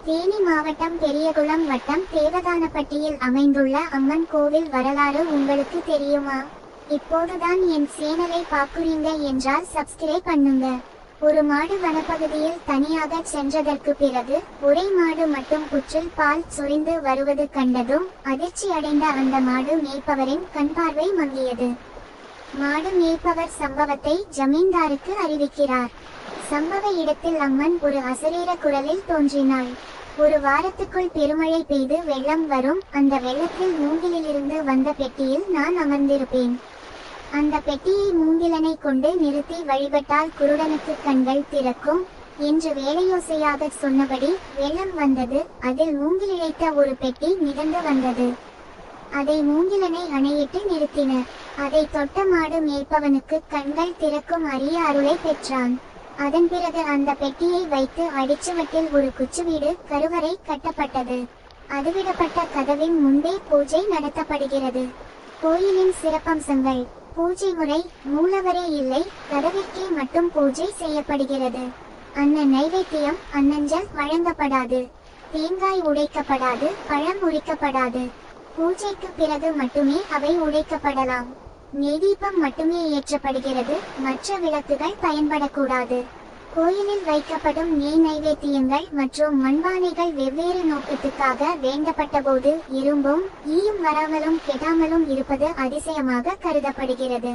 தேனி மாவட்டம் பெரியகுளம் வட்டம் தேவதானப்பட்டியில் அமைந்துள்ள அம்மன் கோவில் வரலாறு உங்களுக்கு தெரியுமா? இப்போதுதான் என் சேனலை பார்க்குறீங்க என்றால் சப்ஸ்கிரைப் பண்ணுங்க. ஒரு மாடு வனப்பகுதியில் தனியாக சென்றதற்கு பிறகு ஒரே மாடு மட்டும் புற்றில் பால் சொரிந்து வருவது கண்டதும் அதிர்ச்சி அடைந்த அந்த மாடு மேய்ப்பவரின் கண்பார்வை மங்கியது. மாடு மேய்ப்பவர் சம்பவத்தை ஜமீன்தாருக்கு அறிவிக்கிறார். சம்பவ இடத்தில் அம்மன் ஒரு அசரீர குரலில் தோன்றினாள். ஒரு வாரத்துக்குள் பெருமழை பெய்து வெள்ளம் வரும். அந்த வெள்ளத்தில் மூங்கிலிலிருந்து வந்த பெட்டியில் நான் அமர்ந்திருப்பேன். அந்த பெட்டியை மூங்கிலனை கொண்டு நிறுத்தி வழிபட்டால் குருடனுக்கு கண்கள் திறக்கும் என்று வேலையோசையாக சொன்னபடி வெள்ளம் வந்தது. அதில் மூங்கிலிழைத்த ஒரு பெட்டி மிதந்து வந்தது. அதை மூங்கிலனை அணையிட்டு நிறுத்தினர். அதை தொட்ட மாடு மேய்ப்பவனுக்கு கண்கள் திறக்கும் அரிய அருளை பெற்றான். அதன் பிறகு அந்த பெட்டியை வைத்து அடிச்சுவட்டில் ஒரு குச்சுவீடு கருவறை கட்டப்பட்டது. அதுவிடப்பட்ட கதவின் முன்பே பூஜை நடத்தப்படுகிறது. கோயிலின் சிறப்பம்சங்கள்: பூஜை முறை: மூலவரே இல்லை, கதவிற்கே மட்டும் பூஜை செய்யப்படுகிறது. அன்ன நைவேத்தியம்: அன்னஞ்சல் வழங்கப்படாது, தேங்காய் உடைக்கப்படாது, பழம் உரிக்கப்படாது. பூஜைக்கு பிறகு மட்டுமே அவை உடைக்கப்படலாம். நெய்தீபம் மட்டுமே ஏற்றப்படுகிறது, மற்ற விளக்குகள் பயன்படக்கூடாது. கோயிலில் வைக்கப்படும் நெய் நைவேத்தியங்கள் மற்றும் மண்பானைகள் வெவ்வேறு நோக்கத்துக்காக வேண்டப்பட்டபோது இரும்பும் ஈயும் வராமலும் கெடாமலும் இருப்பது அதிசயமாக கருதப்படுகிறது.